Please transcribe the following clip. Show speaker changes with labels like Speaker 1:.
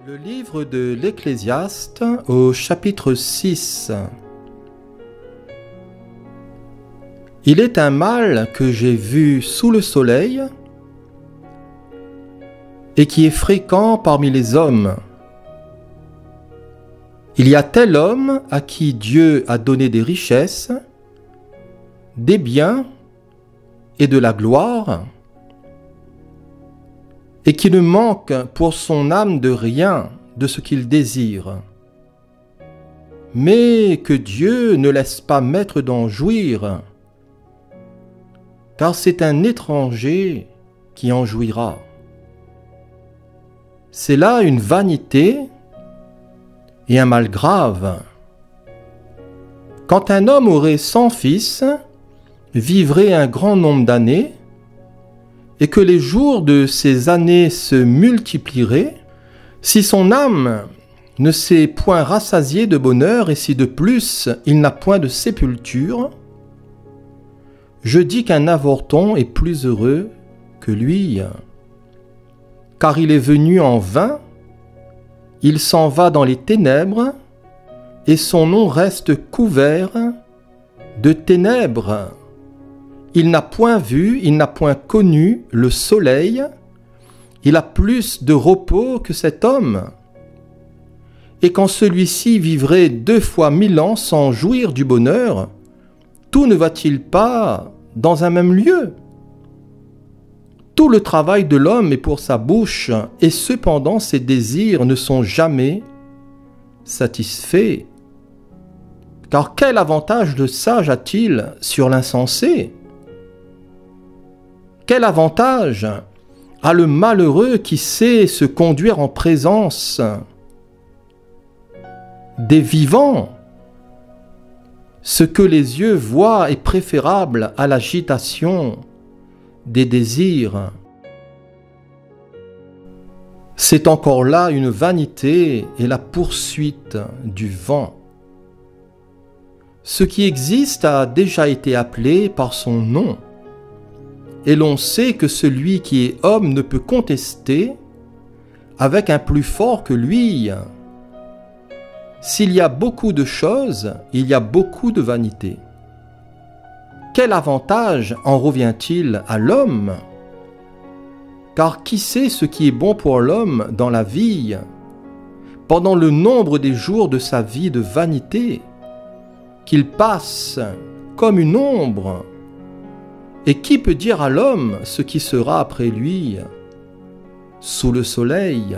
Speaker 1: Le livre de l'Ecclésiaste au chapitre 6. Il est un mal que j'ai vu sous le soleil et qui est fréquent parmi les hommes. Il y a tel homme à qui Dieu a donné des richesses, des biens et de la gloire, et qui ne manque pour son âme de rien de ce qu'il désire, mais que Dieu ne laisse pas maître d'en jouir, car c'est un étranger qui en jouira. C'est là une vanité et un mal grave. Quand un homme aurait 100 fils, vivrait un grand nombre d'années, et que les jours de ces années se multiplieraient, si son âme ne s'est point rassasiée de bonheur et si de plus il n'a point de sépulture, je dis qu'un avorton est plus heureux que lui, car il est venu en vain, il s'en va dans les ténèbres, et son nom reste couvert de ténèbres. Il n'a point vu, il n'a point connu le soleil, il a plus de repos que cet homme. Et quand celui-ci vivrait 2 fois 1000 ans sans jouir du bonheur, tout ne va-t-il pas dans un même lieu? Tout le travail de l'homme est pour sa bouche, et cependant ses désirs ne sont jamais satisfaits. Car quel avantage le sage a-t-il sur l'insensé? Quel avantage a le malheureux qui sait se conduire en présence des vivants? Ce que les yeux voient est préférable à l'agitation des désirs. C'est encore là une vanité et la poursuite du vent. Ce qui existe a déjà été appelé par son nom. Et l'on sait que celui qui est homme ne peut contester avec un plus fort que lui. S'il y a beaucoup de choses, il y a beaucoup de vanité. Quel avantage en revient-il à l'homme? Car qui sait ce qui est bon pour l'homme dans la vie, pendant le nombre des jours de sa vie de vanité, qu'il passe comme une ombre? Et qui peut dire à l'homme ce qui sera après lui sous le soleil ?